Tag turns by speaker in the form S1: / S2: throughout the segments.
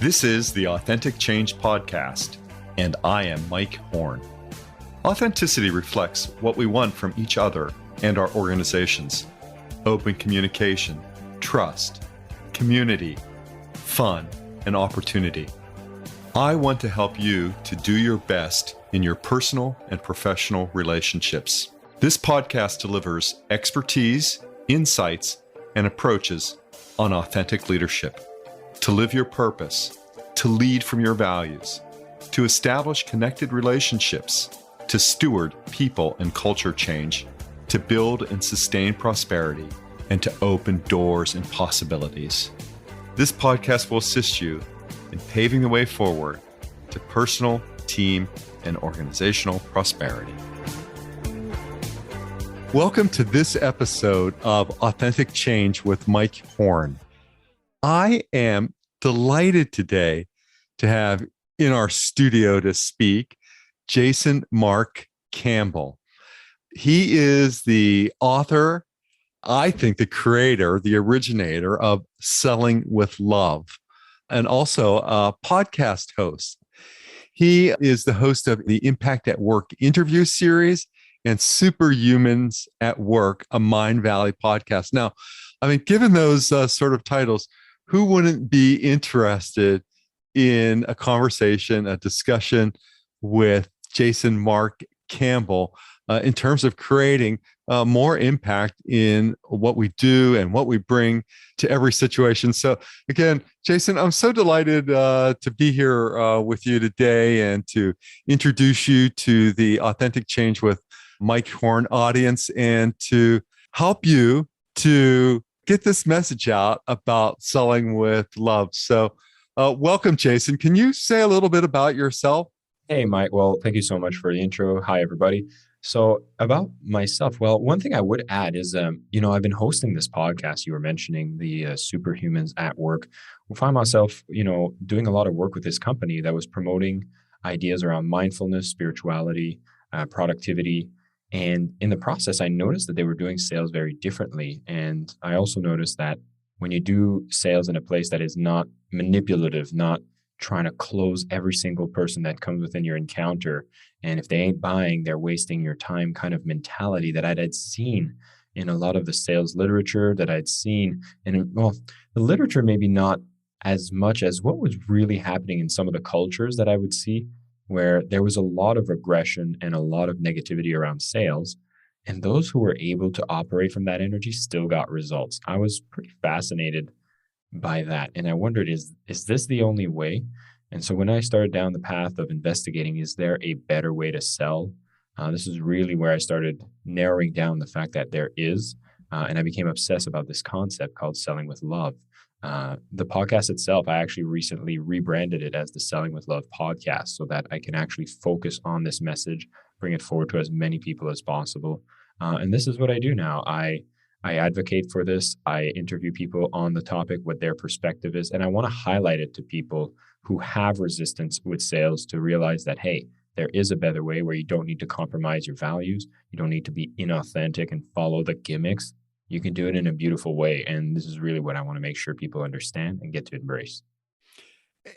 S1: This is the Authentic Change Podcast, and I am Mike Horne. Authenticity reflects what we want from each other and our organizations: open communication, trust, community, fun, and opportunity. I want to help you to do your best in your personal and professional relationships. This podcast delivers expertise, insights, and approaches on authentic leadership, to live your purpose, to lead from your values, to establish connected relationships, to steward people and culture change, to build and sustain prosperity, and to open doors and possibilities. This podcast will assist you in paving the way forward to personal, team, and organizational prosperity. Welcome to this episode of Authentic Change with Mike Horne. I am delighted today to have in our studio to speak Jason Marc Campbell. He is the author, I think the creator, the originator of Selling with Love, and also a podcast host. He is the host of the Impact at Work interview series and Superhumans at Work, a Mind Valley podcast. Now, given those sort of titles, who wouldn't be interested in a conversation, a discussion with Jason Marc Campbell in terms of creating more impact in what we do and what we bring to every situation? So again, Jason, I'm so delighted to be here with you today and to introduce you to the Authentic Change with Mike Horne audience and to help you to get this message out about selling with love. So welcome, Jason. Can you say a little bit about yourself?
S2: Hey, Mike. Well, thank you so much for the intro. Hi, everybody. So about myself, well, one thing I would add is, I've been hosting this podcast. You were mentioning the Superhumans at Work. I find myself, doing a lot of work with this company that was promoting ideas around mindfulness, spirituality, productivity. And in the process, I noticed that they were doing sales very differently. And I also noticed that when you do sales in a place that is not manipulative, not trying to close every single person that comes within your encounter, and if they ain't buying, they're wasting your time kind of mentality that I'd seen in a lot of the sales literature that I'd seen. And well, the literature maybe not as much as what was really happening in some of the cultures that I would see, where there was a lot of aggression and a lot of negativity around sales. And those who were able to operate from that energy still got results. I was pretty fascinated by that. And I wondered, is this the only way? And so when I started down the path of investigating, is there a better way to sell? This is really where I started narrowing down the fact that there is. And I became obsessed about this concept called Selling with Love. The podcast itself, I actually recently rebranded it as the Selling with Love podcast so that I can actually focus on this message, bring it forward to as many people as possible. And this is what I do now. I advocate for this. I interview people on the topic, what their perspective is, and I want to highlight it to people who have resistance with sales to realize that, hey, there is a better way where you don't need to compromise your values. You don't need to be inauthentic and follow the gimmicks. You can do it in a beautiful way. And this is really what I want to make sure people understand and get to embrace.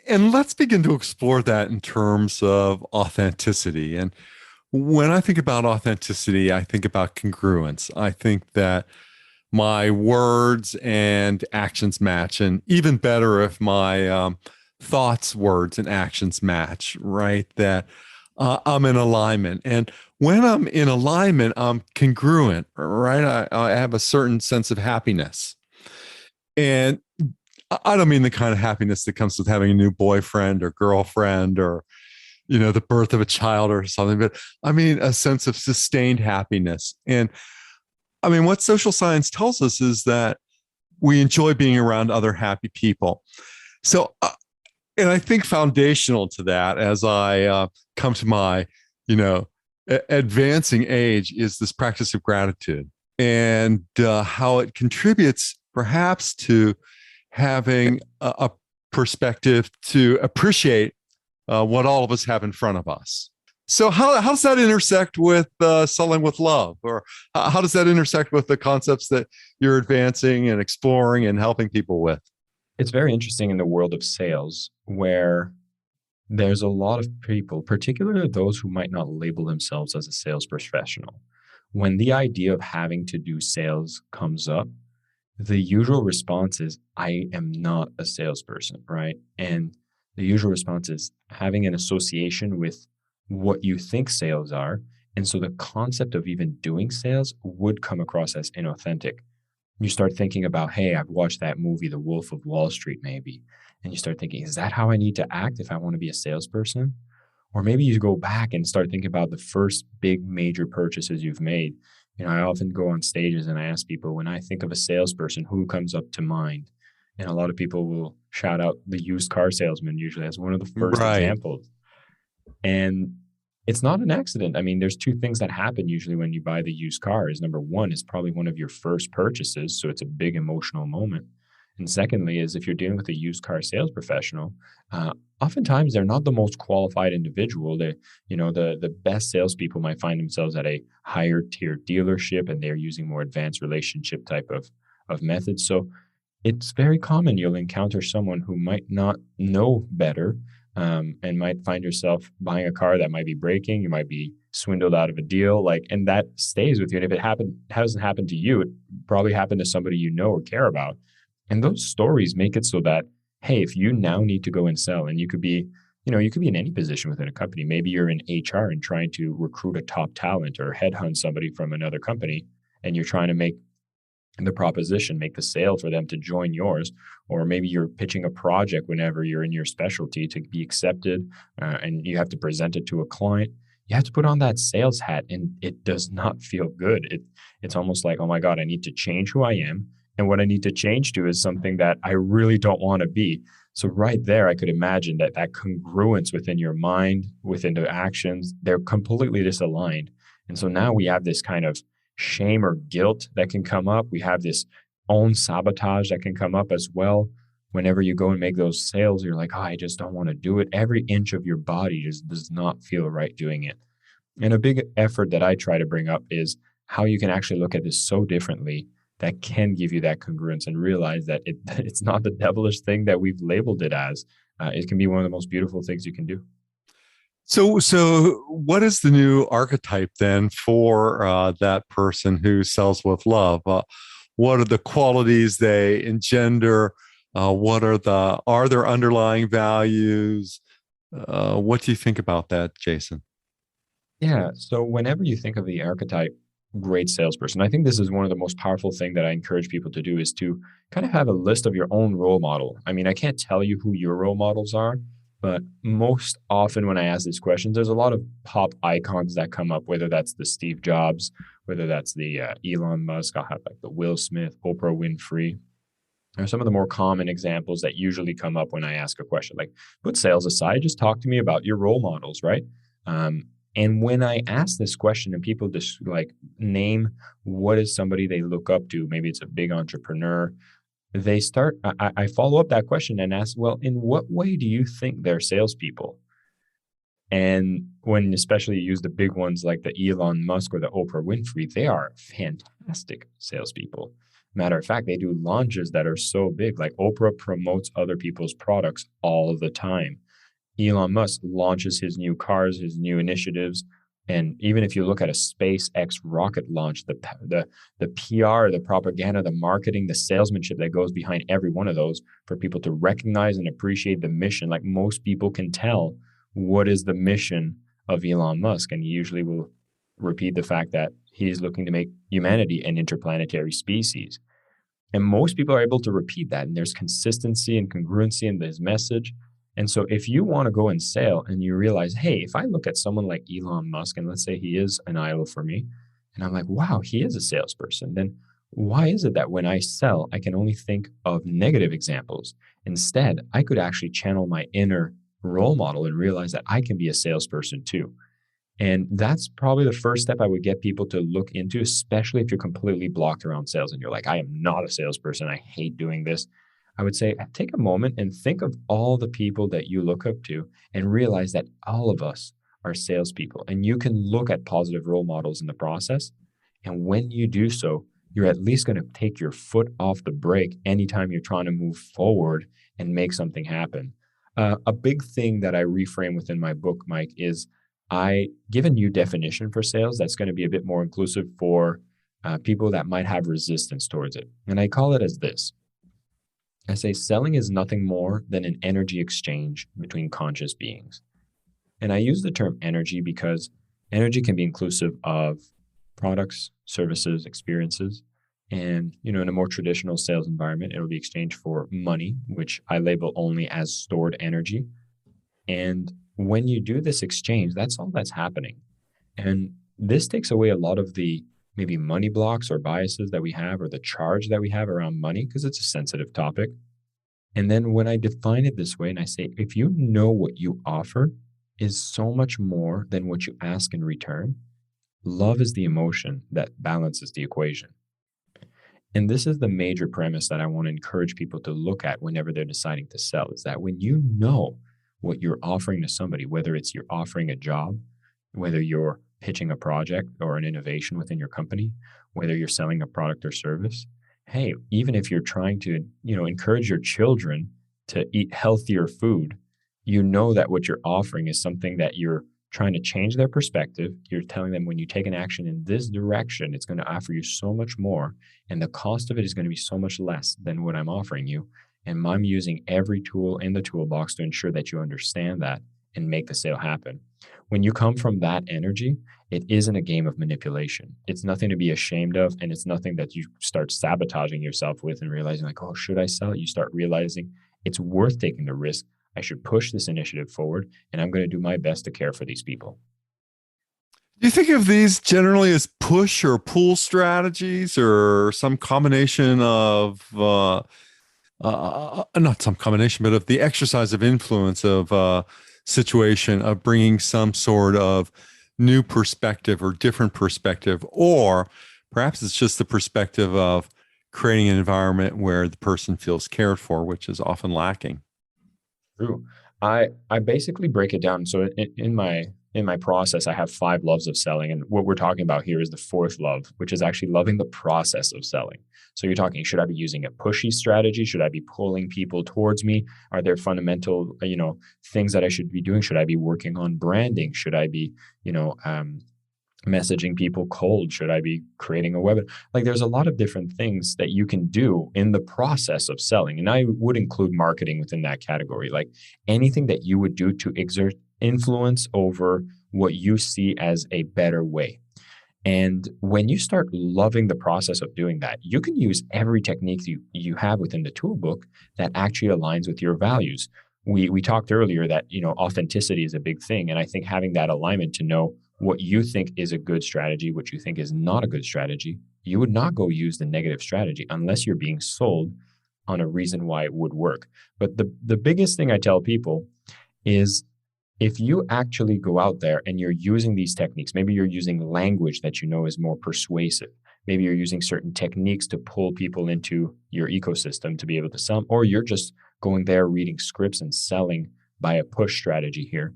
S1: And let's begin to explore that in terms of authenticity. And when I think about authenticity, I think about congruence. I think that my words and actions match, and even better if my thoughts, words, and actions match, right? That I'm in alignment. And when I'm in alignment, I'm congruent, right? I have a certain sense of happiness. And I don't mean the kind of happiness that comes with having a new boyfriend or girlfriend or, the birth of a child or something, but I mean a sense of sustained happiness. And what social science tells us is that we enjoy being around other happy people. So, and I think foundational to that, as I come to my, advancing age, is this practice of gratitude and how it contributes perhaps to having a perspective to appreciate what all of us have in front of us. So how does that intersect with selling with love? Or how does that intersect with the concepts that you're advancing and exploring and helping people with?
S2: It's very interesting in the world of sales where there's a lot of people, particularly those who might not label themselves as a sales professional. When the idea of having to do sales comes up, the usual response is, I am not a salesperson, right? And the usual response is having an association with what you think sales are. And so the concept of even doing sales would come across as inauthentic. You start thinking about, hey, I've watched that movie, The Wolf of Wall Street, maybe. And you start thinking, is that how I need to act if I want to be a salesperson? Or maybe you go back and start thinking about the first big major purchases you've made. I often go on stages and I ask people, when I think of a salesperson, who comes up to mind? And a lot of people will shout out the used car salesman usually as one of the first
S1: Right.
S2: examples. And it's not an accident. I mean, there's two things that happen usually when you buy the used car. Is number one, is probably one of your first purchases, so it's a big emotional moment. And secondly, is if you're dealing with a used car sales professional, oftentimes they're not the most qualified individual. The best salespeople might find themselves at a higher tier dealership, and they're using more advanced relationship type of methods. So it's very common you'll encounter someone who might not know better, and might find yourself buying a car that might be breaking. You might be swindled out of a deal, and that stays with you. And if hasn't happened to you, it probably happened to somebody you know or care about. And those stories make it so that, hey, if you now need to go and sell, and you could be in any position within a company. Maybe you're in HR and trying to recruit a top talent or headhunt somebody from another company, and you're trying to make the proposition, make the sale for them to join yours. Or maybe you're pitching a project whenever you're in your specialty to be accepted, and you have to present it to a client. You have to put on that sales hat, and it does not feel good. It's almost like, oh my God, I need to change who I am. And what I need to change to is something that I really don't want to be. So right there, I could imagine that congruence within your mind, within the actions, they're completely disaligned. And so now we have this kind of shame or guilt that can come up. We have this own sabotage that can come up as well. Whenever you go and make those sales, you're like, oh, I just don't want to do it. Every inch of your body just does not feel right doing it. And a big effort that I try to bring up is how you can actually look at this so differently that can give you that congruence, and realize that it's not the devilish thing that we've labeled it as. It can be one of the most beautiful things you can do.
S1: So what is the new archetype then for that person who sells with love? What are the qualities they engender? Are there underlying values? What do you think about that, Jason?
S2: Yeah. So whenever you think of the archetype great salesperson, I think this is one of the most powerful thing that I encourage people to do, is to kind of have a list of your own role model. I mean, I can't tell you who your role models are, but most often when I ask these questions, there's a lot of pop icons that come up, whether that's the Steve Jobs, whether that's the Elon Musk. I'll have like the Will Smith, Oprah Winfrey. Are some of the more common examples that usually come up when I ask a question. Like, put sales aside, just talk to me about your role models, right? And when I ask this question and people just like name what is somebody they look up to, maybe it's a big entrepreneur, I follow up that question and ask, well, in what way do you think they're salespeople? And when especially you use the big ones like the Elon Musk or the Oprah Winfrey, they are fantastic salespeople. Matter of fact, they do launches that are so big. Like Oprah promotes other people's products all the time. Elon Musk launches his new cars, his new initiatives. And even if you look at a SpaceX rocket launch, the PR, the propaganda, the marketing, the salesmanship that goes behind every one of those for people to recognize and appreciate the mission. Like most people can tell what is the mission of Elon Musk. And he usually will repeat the fact that he's looking to make humanity an interplanetary species. And most people are able to repeat that. And there's consistency and congruency in his message. And so if you want to go and sell and you realize, hey, if I look at someone like Elon Musk, and let's say he is an idol for me, and I'm like, wow, he is a salesperson, then why is it that when I sell, I can only think of negative examples? Instead, I could actually channel my inner role model and realize that I can be a salesperson too. And that's probably the first step I would get people to look into, especially if you're completely blocked around sales and you're like, I am not a salesperson. I hate doing this. I would say take a moment and think of all the people that you look up to and realize that all of us are salespeople. And you can look at positive role models in the process. And when you do so, you're at least going to take your foot off the brake anytime you're trying to move forward and make something happen. A big thing that I reframe within my book, Mike, is I give a new definition for sales that's going to be a bit more inclusive for people that might have resistance towards it. And I call it as this. I say selling is nothing more than an energy exchange between conscious beings. And I use the term energy because energy can be inclusive of products, services, experiences. And, in a more traditional sales environment, it'll be exchanged for money, which I label only as stored energy. And when you do this exchange, that's all that's happening. And this takes away a lot of the maybe money blocks or biases that we have or the charge that we have around money because it's a sensitive topic. And then when I define it this way and I say, if you know what you offer is so much more than what you ask in return, love is the emotion that balances the equation. And this is the major premise that I want to encourage people to look at whenever they're deciding to sell, is that when you know what you're offering to somebody, whether it's you're offering a job, whether you're pitching a project or an innovation within your company, whether you're selling a product or service, hey, even if you're trying to, encourage your children to eat healthier food, you know that what you're offering is something that you're trying to change their perspective. You're telling them when you take an action in this direction, it's going to offer you so much more. And the cost of it is going to be so much less than what I'm offering you. And I'm using every tool in the toolbox to ensure that you understand that and make the sale happen. When you come from that energy, it isn't a game of manipulation. It's nothing to be ashamed of. And it's nothing that you start sabotaging yourself with and realizing like, oh, should I sell it? You start realizing it's worth taking the risk. I should push this initiative forward, and I'm going to do my best to care for these people.
S1: Do you think of these generally as push or pull strategies, or some combination of, not some combination, but of the exercise of influence of situation of bringing some sort of new perspective or different perspective, or perhaps it's just the perspective of creating an environment where the person feels cared for, which is often lacking?
S2: True. I basically break it down. So in my process, I have 5 loves of selling. And what we're talking about here is the 4th love, which is actually loving the process of selling. So you're talking, should I be using a pushy strategy? Should I be pulling people towards me? Are there fundamental, things that I should be doing? Should I be working on branding? Should I be, messaging people cold? Should I be creating a webinar? Like there's a lot of different things that you can do in the process of selling. And I would include marketing within that category, like anything that you would do to exert influence over what you see as a better way. And when you start loving the process of doing that, you can use every technique you have within the toolbook that actually aligns with your values. We talked earlier that, authenticity is a big thing. And I think having that alignment to know what you think is a good strategy, what you think is not a good strategy, you would not go use the negative strategy unless you're being sold on a reason why it would work. But the biggest thing I tell people is if you actually go out there and you're using these techniques, maybe you're using language that you know is more persuasive. Maybe you're using certain techniques to pull people into your ecosystem to be able to sell, or you're just going there reading scripts and selling by a push strategy here.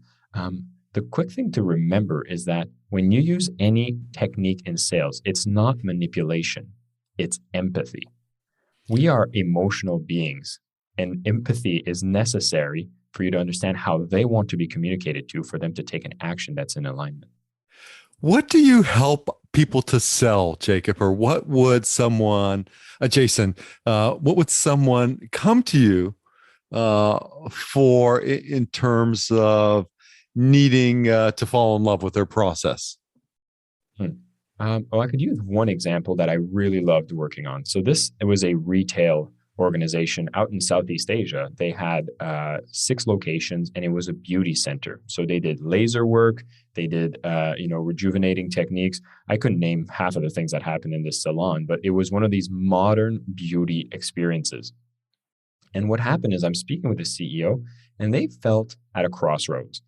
S2: The quick thing to remember is that when you use any technique in sales, it's not manipulation, it's empathy. We are emotional beings, and empathy is necessary for you to understand how they want to be communicated to for them to take an action that's in alignment.
S1: What do you help people to sell, Jacob? Or what would someone, Jason, what would someone come to you for in terms of needing to fall in love with their process?
S2: I could use one example that I really loved working on. So it was a retail organization out in Southeast Asia. They had 6 locations, and it was a beauty center. So they did laser work. They did, rejuvenating techniques. I couldn't name half of the things that happened in this salon, but it was one of these modern beauty experiences. And what happened is I'm speaking with the CEO, and they felt at a crossroads.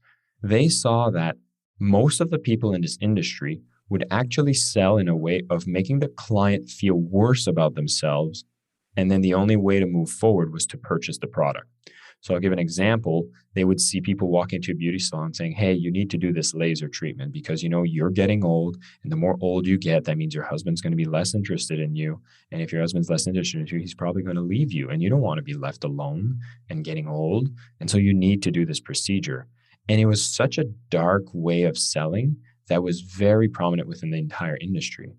S2: They saw that most of the people in this industry would actually sell in a way of making the client feel worse about themselves. And then the only way to move forward was to purchase the product. So I'll give an example. They would see people walk into a beauty salon saying, hey, you need to do this laser treatment because, you're getting old. And the more old you get, that means your husband's going to be less interested in you. And if your husband's less interested in you, he's probably going to leave you. And you don't want to be left alone and getting old. And so you need to do this procedure. And it was such a dark way of selling that was very prominent within the entire industry.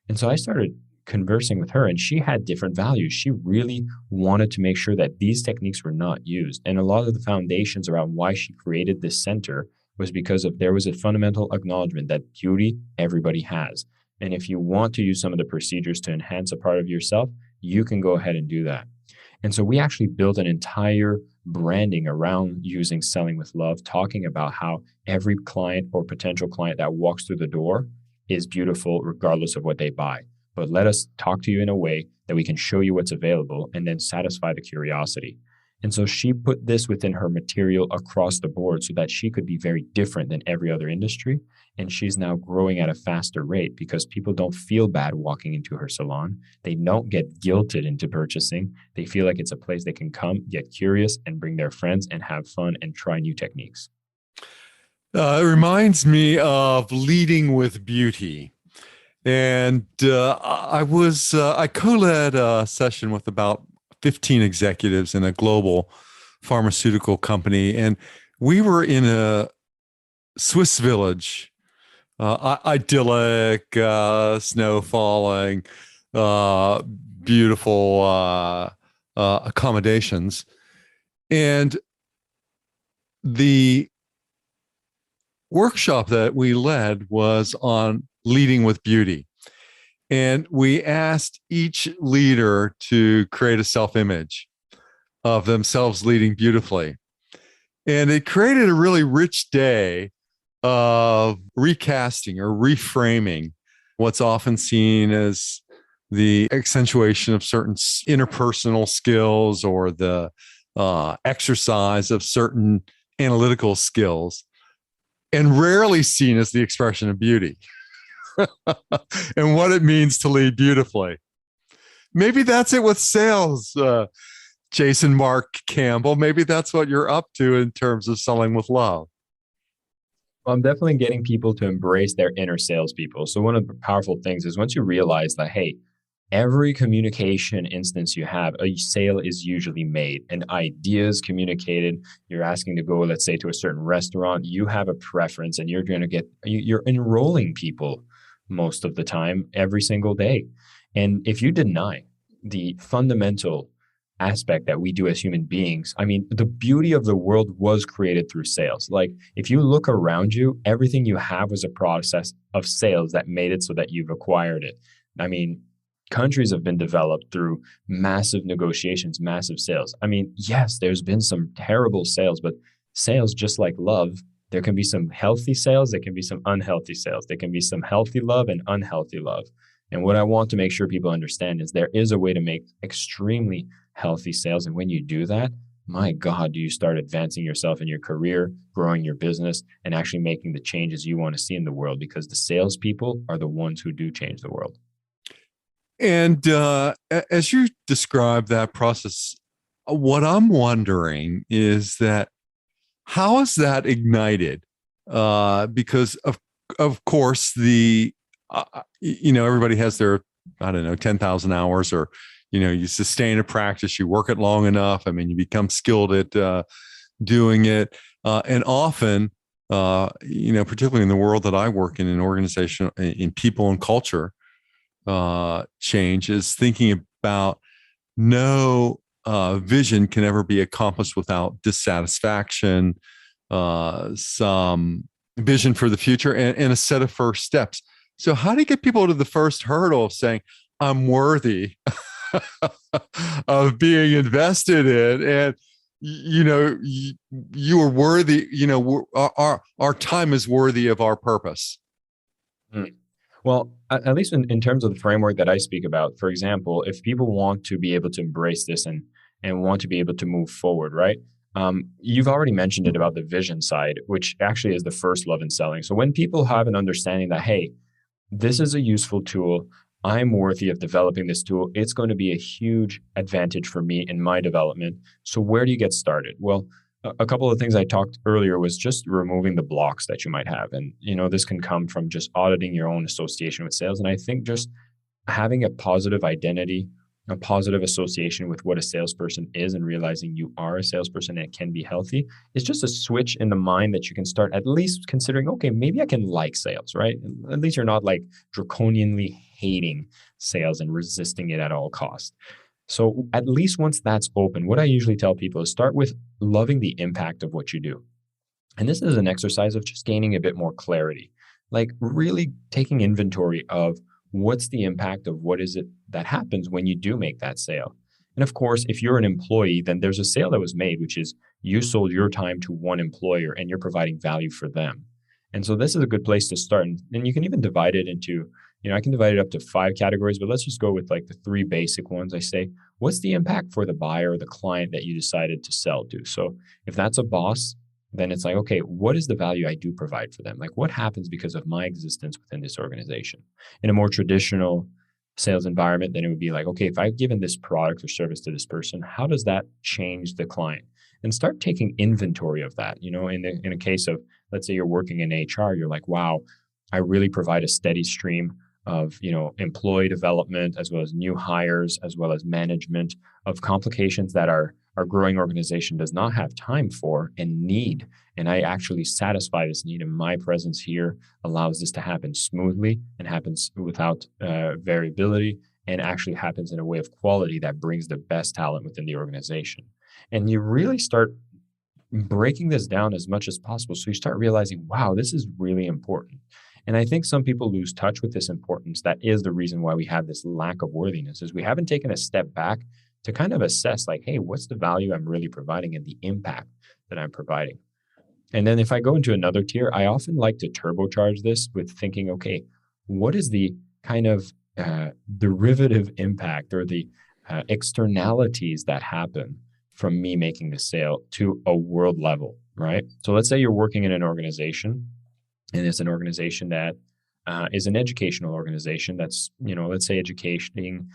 S2: And so I started conversing with her, and she had different values. She really wanted to make sure that these techniques were not used. And a lot of the foundations around why she created this center was because there was a fundamental acknowledgement that beauty everybody has. And if you want to use some of the procedures to enhance a part of yourself, you can go ahead and do that. And so we actually built an entire branding around using Selling with Love, talking about how every client or potential client that walks through the door is beautiful regardless of what they buy. But let us talk to you in a way that we can show you what's available and then satisfy the curiosity. And so she put this within her material across the board so that she could be very different than every other industry. And she's now growing at a faster rate because people don't feel bad walking into her salon. They don't get guilted into purchasing. They feel like it's a place they can come, get curious, and bring their friends and have fun and try new techniques.
S1: It reminds me of leading with beauty. And I co-led a session with about 15 executives in a global pharmaceutical company. And we were in a Swiss village, idyllic, snow falling, beautiful accommodations. And the workshop that we led was on leading with beauty. And we asked each leader to create a self-image of themselves leading beautifully. And it created a really rich day of recasting or reframing what's often seen as the accentuation of certain interpersonal skills or the exercise of certain analytical skills, and rarely seen as the expression of beauty. And what it means to lead beautifully. Maybe that's it with sales, Jason Marc Campbell. Maybe that's what you're up to in terms of selling with love.
S2: Well, I'm definitely getting people to embrace their inner salespeople. So one of the powerful things is once you realize that, hey, every communication instance you have, a sale is usually made. An idea is communicated. You're asking to go, let's say, to a certain restaurant. You have a preference, and you're enrolling people most of the time, every single day. And if you deny the fundamental aspect that we do as human beings, I mean, the beauty of the world was created through sales. Like, if you look around you, everything you have was a process of sales that made it so that you've acquired it. I mean, countries have been developed through massive negotiations, massive sales. I mean, yes, there's been some terrible sales, but sales, just like love, there can be some healthy sales, there can be some unhealthy sales, there can be some healthy love and unhealthy love. And what I want to make sure people understand is there is a way to make extremely healthy sales. And when you do that, my God, do you start advancing yourself in your career, growing your business, and actually making the changes you want to see in the world, because the salespeople are the ones who do change the world.
S1: And as you describe that process, what I'm wondering is that how is that ignited? Because of course everybody has their 10,000 hours, or you sustain a practice, you work it long enough. I mean, you become skilled at doing it, and often, particularly in the world that I work in organization, in people and culture. Change is thinking about no vision can ever be accomplished without dissatisfaction, some vision for the future, and a set of first steps. So how do you get people to the first hurdle of saying, I'm worthy of being invested in, and you are worthy, our time is worthy of our purpose?
S2: Well, at least in terms of the framework that I speak about, for example, if people want to be able to embrace this and want to be able to move forward, right? You've already mentioned it about the vision side, which actually is the first love in selling. So when people have an understanding that, hey, this is a useful tool, I'm worthy of developing this tool. It's going to be a huge advantage for me in my development. So where do you get started? Well, a couple of things I talked earlier was just removing the blocks that you might have. And, this can come from just auditing your own association with sales. And I think just having a positive identity, a positive association with what a salesperson is, and realizing you are a salesperson and it can be healthy is just a switch in the mind that you can start at least considering, okay, maybe I can like sales, right? At least you're not like draconianly hating sales and resisting it at all costs. So at least once that's open, what I usually tell people is start with loving the impact of what you do. And this is an exercise of just gaining a bit more clarity, like really taking inventory of what's the impact of what is it that happens when you do make that sale. And of course, if you're an employee, then there's a sale that was made, which is you sold your time to one employer and you're providing value for them. And so this is a good place to start. And you can even divide it into, I can divide it up to 5 categories, but let's just go with like the 3 basic ones. I say, what's the impact for the buyer or the client that you decided to sell to? So if that's a boss, then it's like, okay, what is the value I do provide for them? Like what happens because of my existence within this organization? In a more traditional sales environment, then it would be like, okay, if I've given this product or service to this person, how does that change the client? And start taking inventory of that. In a case of, let's say you're working in HR, you're like, wow, I really provide a steady stream of, employee development, as well as new hires, as well as management of complications that our growing organization does not have time for and need. And I actually satisfy this need. And my presence here allows this to happen smoothly and happens without variability, and actually happens in a way of quality that brings the best talent within the organization. And you really start breaking this down as much as possible. So you start realizing, wow, this is really important. And I think some people lose touch with this importance. That is the reason why we have this lack of worthiness, is we haven't taken a step back to kind of assess like, hey, what's the value I'm really providing and the impact that I'm providing? And then if I go into another tier, I often like to turbocharge this with thinking, okay, what is the kind of derivative impact or the externalities that happen from me making the sale to a world level, right? So let's say you're working in an organization, and it's an organization that is an educational organization that's, let's say educating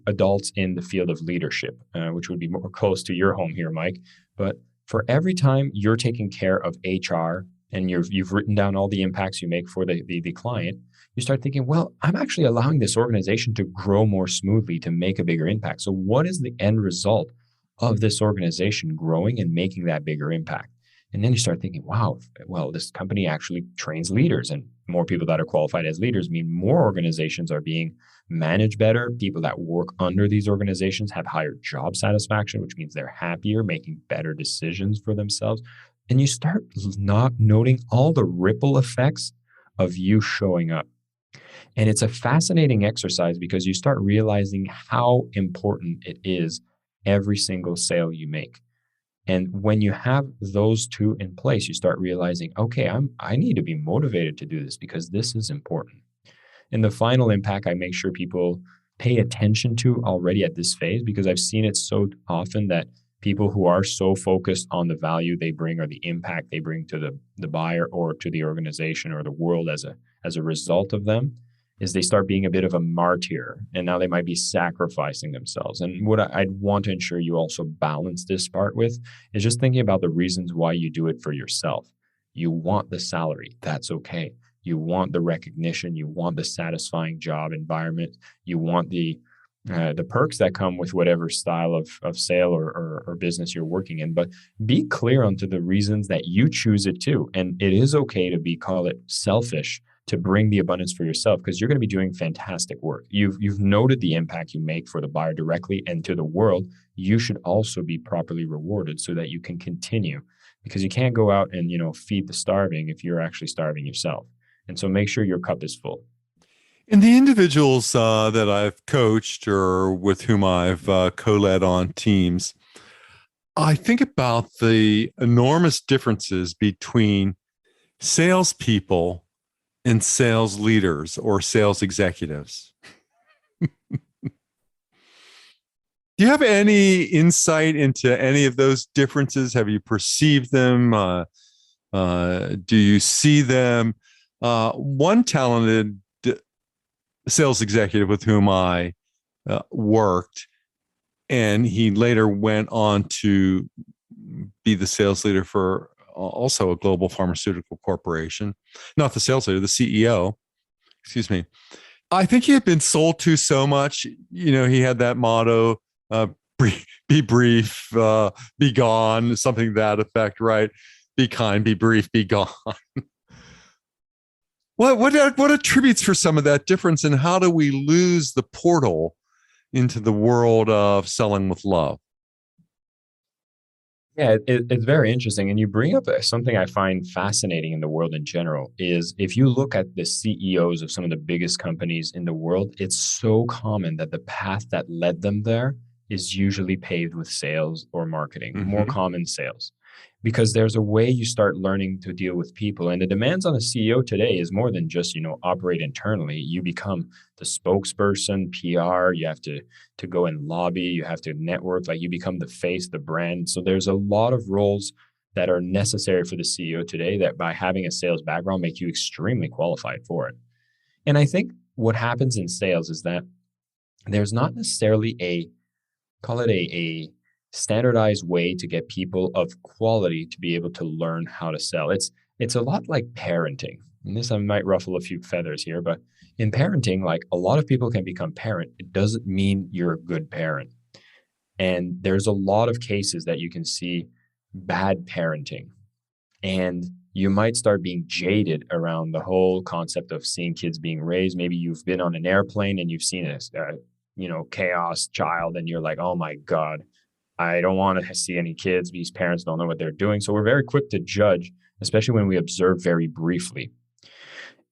S2: adults in the field of leadership, which would be more close to your home here, Mike. But for every time you're taking care of HR and you've written down all the impacts you make for the client, you start thinking, well, I'm actually allowing this organization to grow more smoothly, to make a bigger impact. So what is the end result of this organization growing and making that bigger impact? And then you start thinking, wow, well, this company actually trains leaders, and more people that are qualified as leaders mean more organizations are being managed better. People that work under these organizations have higher job satisfaction, which means they're happier, making better decisions for themselves. And you start not noting all the ripple effects of you showing up. And it's a fascinating exercise because you start realizing how important it is every single sale you make. And when you have those 2 in place, you start realizing, okay, I need to be motivated to do this because this is important. And the final impact I make sure people pay attention to already at this phase, because I've seen it so often that people who are so focused on the value they bring or the impact they bring to the buyer or to the organization or the world as a result of them, is they start being a bit of a martyr, and now they might be sacrificing themselves. And what I'd want to ensure you also balance this part with is just thinking about the reasons why you do it for yourself. You want the salary. That's okay. You want the recognition. You want the satisfying job environment. You want the perks that come with whatever style of sale or business you're working in. But be clear onto the reasons that you choose it too. And it is okay to call it selfish, to bring the abundance for yourself, because you're going to be doing fantastic work. You've noted the impact you make for the buyer directly and to the world. You should also be properly rewarded so that you can continue, because you can't go out and feed the starving if you're actually starving yourself. And so make sure your cup is full.
S1: In the individuals that I've coached or with whom I've co-led on teams, I think about the enormous differences between salespeople and sales leaders or sales executives. Do you have any insight into any of those differences? Have you perceived them? Do you see them? One talented sales executive with whom I worked, and he later went on to be the sales leader for also a global pharmaceutical corporation. Not the sales leader, the CEO, excuse me. I think he had been sold to so much. He had that motto, be brief, be gone, something to that effect, right? Be kind, be brief, be gone. What attributes for some of that difference, and how do we lose the portal into the world of selling with love?
S2: Yeah, it's very interesting. And you bring up something I find fascinating in the world in general is if you look at the CEOs of some of the biggest companies in the world, it's so common that the path that led them there is usually paved with sales or marketing, more common sales. Because there's a way you start learning to deal with people. And the demands on a CEO today is more than just, operate internally. You become the spokesperson, PR, you have to go and lobby, you have to network, like you become the face, the brand. So there's a lot of roles that are necessary for the CEO today that by having a sales background make you extremely qualified for it. And I think what happens in sales is that there's not necessarily call it a standardized way to get people of quality to be able to learn how to sell. It's a lot like parenting. And this I might ruffle a few feathers here, but in parenting, like a lot of people can become parent. It doesn't mean you're a good parent. And there's a lot of cases that you can see bad parenting. And you might start being jaded around the whole concept of seeing kids being raised. Maybe you've been on an airplane and you've seen a chaos child, and you're like, oh my God, I don't want to see any kids. These parents don't know what they're doing. So we're very quick to judge, especially when we observe very briefly.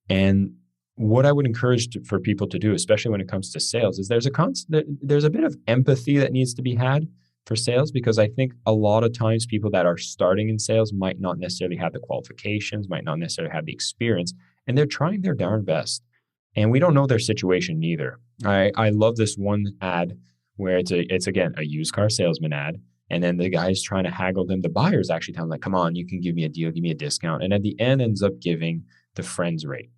S2: And what I would encourage for people to do, especially when it comes to sales, is there's a bit of empathy that needs to be had for sales, because I think a lot of times people that are starting in sales might not necessarily have the qualifications, might not necessarily have the experience, and they're trying their darn best. And we don't know their situation neither. I love this one ad where it's again a used car salesman ad, and then the guy's trying to haggle them. The buyer's actually telling like, come on, you can give me a deal, give me a discount. And at the end ends up giving the friend's rate.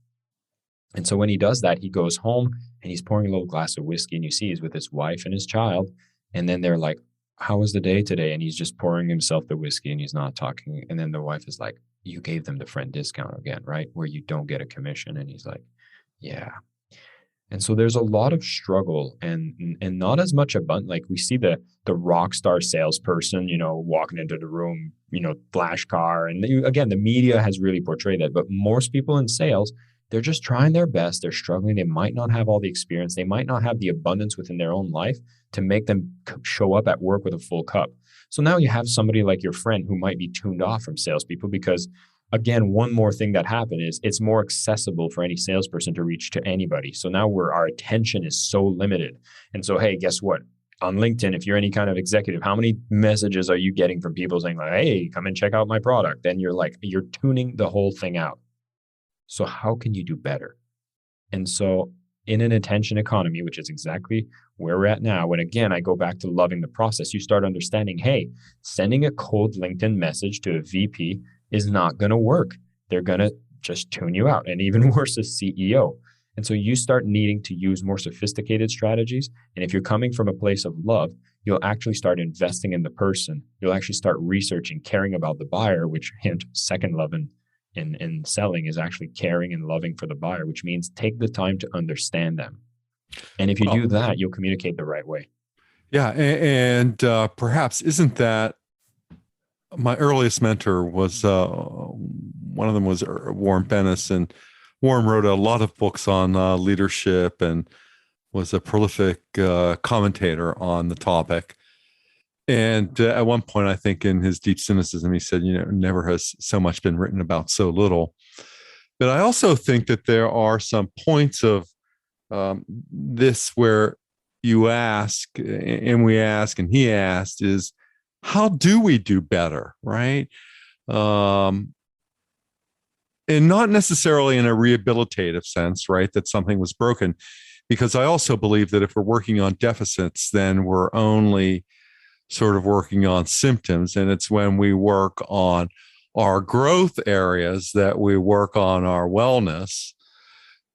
S2: And so when he does that, he goes home and he's pouring a little glass of whiskey, and you see he's with his wife and his child. And then they're like, how was the day today? And he's just pouring himself the whiskey and he's not talking. And then the wife is like, you gave them the friend discount again, right? Where you don't get a commission. And he's like, yeah. And so there's a lot of struggle and not as much abundance. Like we see the rock star salesperson, walking into the room, flash car. And again, the media has really portrayed that. But most people in sales, they're just trying their best. They're struggling. They might not have all the experience. They might not have the abundance within their own life to make them show up at work with a full cup. So now you have somebody like your friend who might be tuned off from salespeople because, again, one more thing that happened is it's more accessible for any salesperson to reach to anybody. So now our attention is so limited. And so, hey, guess what? On LinkedIn, if you're any kind of executive, how many messages are you getting from people saying like, hey, come and check out my product? And you're tuning the whole thing out. So how can you do better? And so in an attention economy, which is exactly where we're at now, when again, I go back to loving the process, you start understanding, hey, sending a cold LinkedIn message to a VP is not going to work. They're going to just tune you out. And even worse, a CEO. And so you start needing to use more sophisticated strategies. And if you're coming from a place of love, you'll actually start investing in the person. You'll actually start researching, caring about the buyer, which hint, second love in selling is actually caring and loving for the buyer, which means take the time to understand them. And if you do that, you'll communicate the right way.
S1: Yeah. And perhaps isn't that my earliest mentor was, one of them was Warren Bennis, and Warren wrote a lot of books on leadership and was a prolific commentator on the topic. And at one point, I think in his deep cynicism, he said, never has so much been written about so little. But I also think that there are some points of this where you ask, and we ask, and he asked, is how do we do better, right? And not necessarily in a rehabilitative sense, right, that something was broken, because I also believe that if we're working on deficits, then we're only sort of working on symptoms. And it's when we work on our growth areas that we work on our wellness.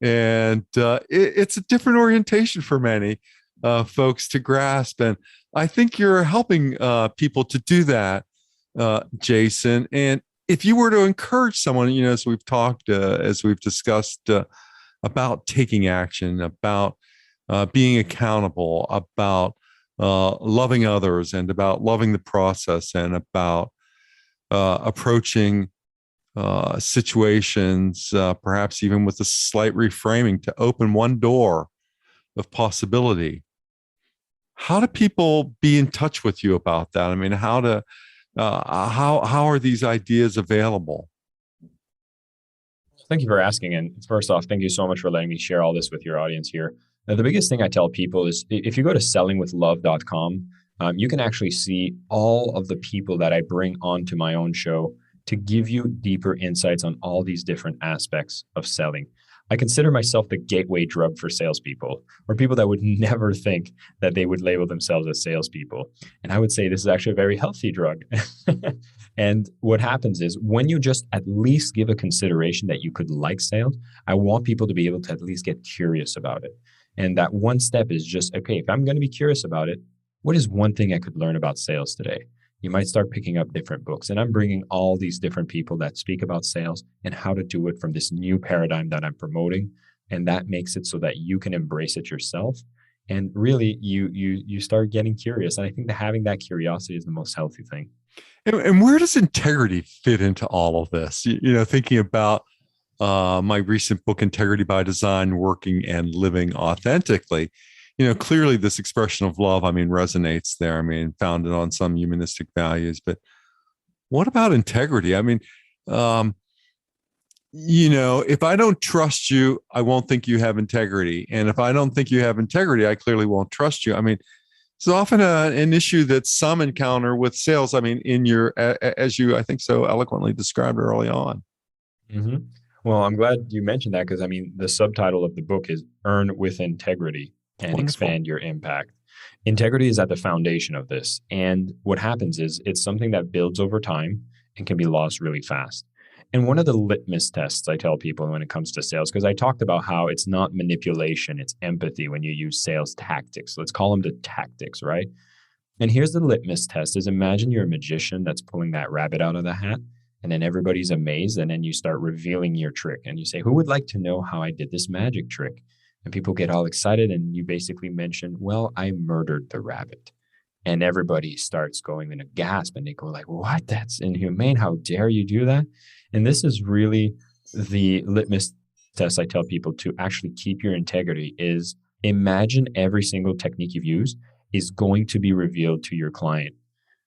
S1: And it's a different orientation for many folks to grasp. And I think you're helping people to do that, Jason. And if you were to encourage someone, as we've talked, as we've discussed about taking action, about being accountable, about loving others, and about loving the process, and about approaching situations, perhaps even with a slight reframing to open one door of possibility. How do people be in touch with you about that? I mean, how are these ideas available?
S2: Thank you for asking. And first off, thank you so much for letting me share all this with your audience here. Now, the biggest thing I tell people is if you go to sellingwithlove.com, you can actually see all of the people that I bring onto my own show to give you deeper insights on all these different aspects of selling. I consider myself the gateway drug for salespeople, or people that would never think that they would label themselves as salespeople. And I would say this is actually a very healthy drug. And what happens is when you just at least give a consideration that you could like sales, I want people to be able to at least get curious about it. And that one step is just, okay, if I'm going to be curious about it, what is one thing I could learn about sales today? You might start picking up different books. And I'm bringing all these different people that speak about sales and how to do it from this new paradigm that I'm promoting. And that makes it so that you can embrace it yourself. And really, you start getting curious. And I think that having that curiosity is the most healthy thing.
S1: And where does integrity fit into all of this? Thinking about my recent book, Integrity by Design, Working and Living Authentically, clearly this expression of love, resonates there. Founded on some humanistic values. But what about integrity? If I don't trust you, I won't think you have integrity. And if I don't think you have integrity, I clearly won't trust you. It's often an issue that some encounter with sales. In your, as you, I think, so eloquently described early on.
S2: Mm-hmm. Well, I'm glad you mentioned that because the subtitle of the book is Earn with Integrity and
S1: Wonderful.
S2: Expand Your Impact. Integrity is at the foundation of this. And what happens is it's something that builds over time and can be lost really fast. And one of the litmus tests I tell people when it comes to sales, because I talked about how it's not manipulation, it's empathy when you use sales tactics. Let's call them the tactics, right? And here's the litmus test is imagine you're a magician that's pulling that rabbit out of the hat. And then everybody's amazed. And then you start revealing your trick. And you say, who would like to know how I did this magic trick? And people get all excited. And you basically mention, well, I murdered the rabbit. And everybody starts going in a gasp. And they go like, what? That's inhumane. How dare you do that? And this is really the litmus test I tell people to actually keep your integrity is imagine every single technique you've used is going to be revealed to your client.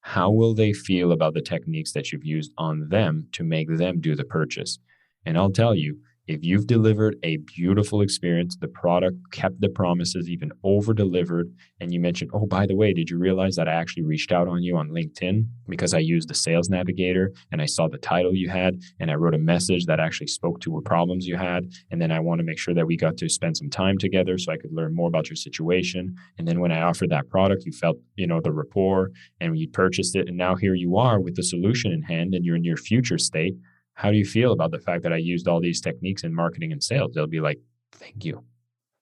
S2: How will they feel about the techniques that you've used on them to make them do the purchase? And I'll tell you, if you've delivered a beautiful experience, the product kept the promises, even over-delivered, and you mentioned, oh, by the way, did you realize that I actually reached out on you on LinkedIn because I used the sales navigator and I saw the title you had and I wrote a message that actually spoke to what problems you had. And then I want to make sure that we got to spend some time together so I could learn more about your situation. And then when I offered that product, you felt, the rapport and you purchased it. And now here you are with the solution in hand and you're in your future state. How do you feel about the fact that I used all these techniques in marketing and sales? They'll be like, thank you.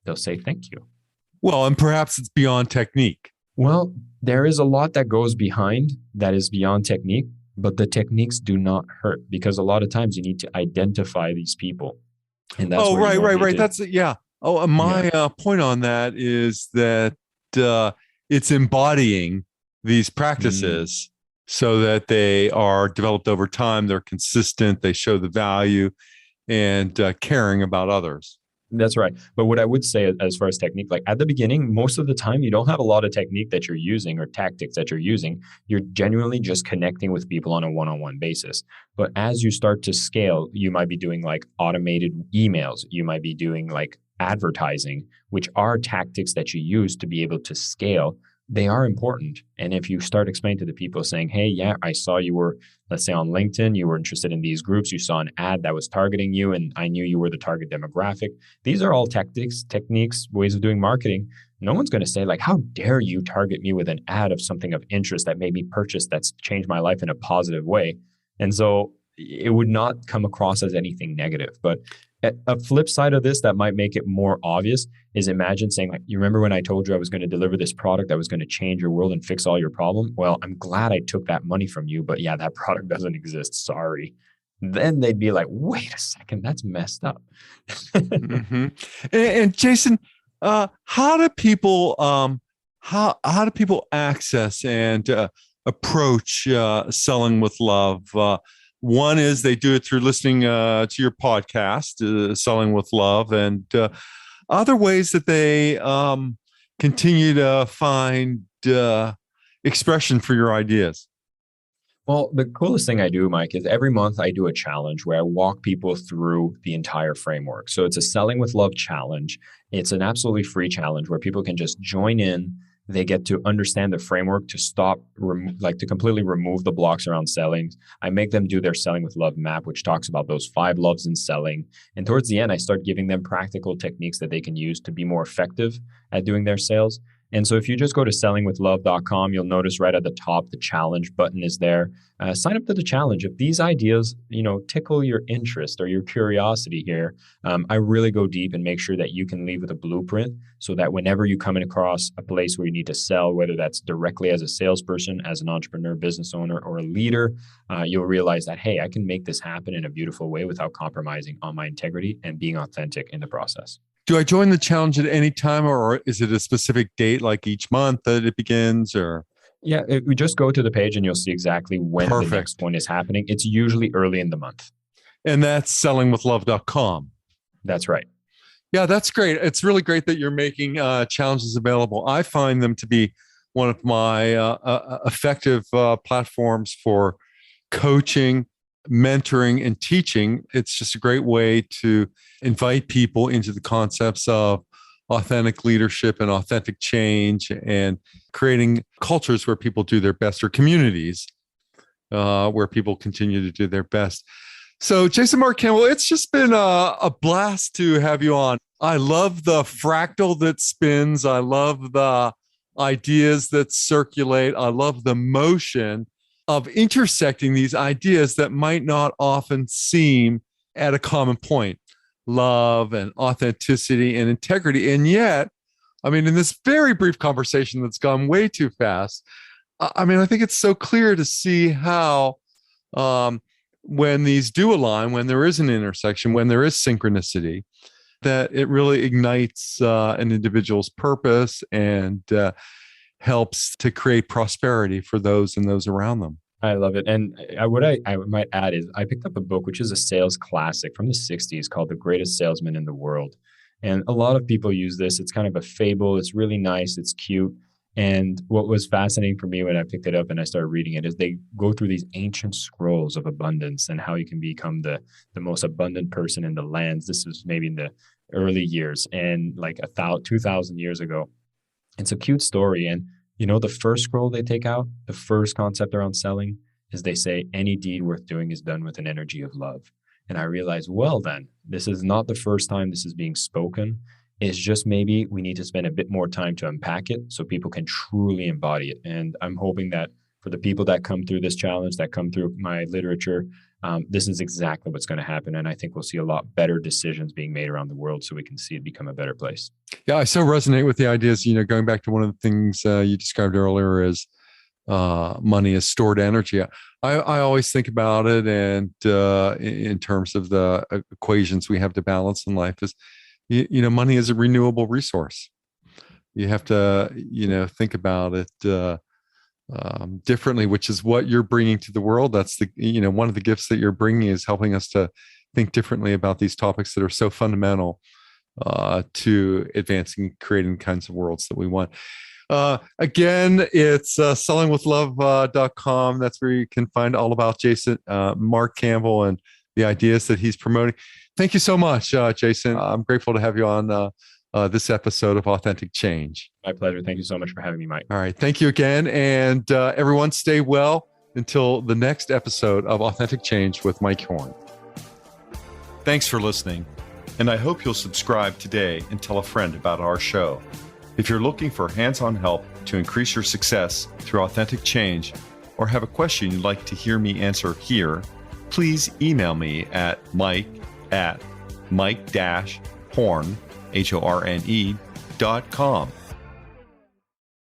S2: They'll say, thank you.
S1: Well, and perhaps it's beyond technique.
S2: Well, there is a lot that goes behind that is beyond technique, but the techniques do not hurt because a lot of times you need to identify these people. And that's
S1: right. That's yeah. Oh, my point on that is that it's embodying these practices. So that they are developed over time, they're consistent, they show the value and caring about others.
S2: That's right. But what I would say as far as technique, like at the beginning, most of the time, you don't have a lot of technique that you're using or tactics that you're using. You're genuinely just connecting with people on a one-on-one basis. But as you start to scale, you might be doing like automated emails. You might be doing like advertising, which are tactics that you use to be able to scale. They are important. And if you start explaining to the people saying, hey, yeah, I saw you were, let's say on LinkedIn, you were interested in these groups, you saw an ad that was targeting you and I knew you were the target demographic. These are all tactics, techniques, ways of doing marketing. No one's going to say like, how dare you target me with an ad of something of interest that made me purchase that's changed my life in a positive way. And so it would not come across as anything negative. But A flip side of this that might make it more obvious is imagine saying, like, you remember when I told you I was going to deliver this product that was going to change your world and fix all your problem? Well, I'm glad I took that money from you, but yeah, that product doesn't exist. Sorry. Then they'd be like, wait a second, that's messed up.
S1: Mm-hmm. And Jason, how do people how do people access and approach selling with love? One is they do it through listening to your podcast, Selling with Love, and other ways that they continue to find expression for your ideas.
S2: Well, the coolest thing I do, Mike, is every month I do a challenge where I walk people through the entire framework. So it's a Selling with Love challenge. It's an absolutely free challenge where people can just join in. They get to understand the framework to to completely remove the blocks around selling. I make them do their Selling with Love map, which talks about those 5 loves in selling. And towards the end, I start giving them practical techniques that they can use to be more effective at doing their sales. And so if you just go to sellingwithlove.com, you'll notice right at the top, the challenge button is there. Sign up to the challenge. If these ideas, tickle your interest or your curiosity here, I really go deep and make sure that you can leave with a blueprint so that whenever you come across a place where you need to sell, whether that's directly as a salesperson, as an entrepreneur, business owner, or a leader, you'll realize that, hey, I can make this happen in a beautiful way without compromising on my integrity and being authentic in the process.
S1: Do I join the challenge at any time, or is it a specific date, like each month that it begins? Or
S2: yeah, we just go to the page and you'll see exactly when the next one is happening. It's usually early in the month.
S1: And that's sellingwithlove.com.
S2: That's right.
S1: Yeah, that's great. It's really great that you're making challenges available. I find them to be one of my effective platforms for coaching, mentoring, and teaching. It's just a great way to invite people into the concepts of authentic leadership and authentic change and creating cultures where people do their best, or communities where people continue to do their best. So Jason Marc Campbell, it's just been a blast to have you on. I love the fractal that spins. I love the ideas that circulate. I love the motion of intersecting these ideas that might not often seem at a common point: love and authenticity and integrity. And yet, in this very brief conversation that's gone way too fast, I think it's so clear to see how when these do align, when there is an intersection, when there is synchronicity, that it really ignites an individual's purpose and helps to create prosperity for those and those around them.
S2: I love it. And what I might add is I picked up a book, which is a sales classic from the 60s called The Greatest Salesman in the World. And a lot of people use this. It's kind of a fable. It's really nice. It's cute. And what was fascinating for me when I picked it up and I started reading it is they go through these ancient scrolls of abundance and how you can become the most abundant person in the lands. This was maybe in the early years and like 2,000 years ago. It's a cute story. And the first scroll they take out, the first concept around selling is they say, any deed worth doing is done with an energy of love. And I realized, well, then this is not the first time this is being spoken. It's just maybe we need to spend a bit more time to unpack it so people can truly embody it. And I'm hoping that for the people that come through this challenge, that come through my literature, this is exactly what's going to happen. And I think we'll see a lot better decisions being made around the world so we can see it become a better place.
S1: Yeah, I so resonate with the ideas, going back to one of the things you described earlier as money is stored energy. I always think about it and in terms of the equations we have to balance in life is, money is a renewable resource. You have to, think about it differently, which is what you're bringing to the world. That's one of the gifts that you're bringing is helping us to think differently about these topics that are so fundamental to advancing, creating kinds of worlds that we want. Again, it's sellingwithlove.com. That's where you can find all about Jason Marc Campbell and the ideas that he's promoting. Thank you so much, Jason. I'm grateful to have you on this episode of Authentic Change.
S2: My pleasure. Thank you so much for having me, Mike.
S1: All right. Thank you again. And everyone stay well until the next episode of Authentic Change with Mike Horne. Thanks for listening. And I hope you'll subscribe today and tell a friend about our show. If you're looking for hands-on help to increase your success through authentic change, or have a question you'd like to hear me answer here, please email me at mike@authenticchangewithmike.com. mike-horne, HORNE.com.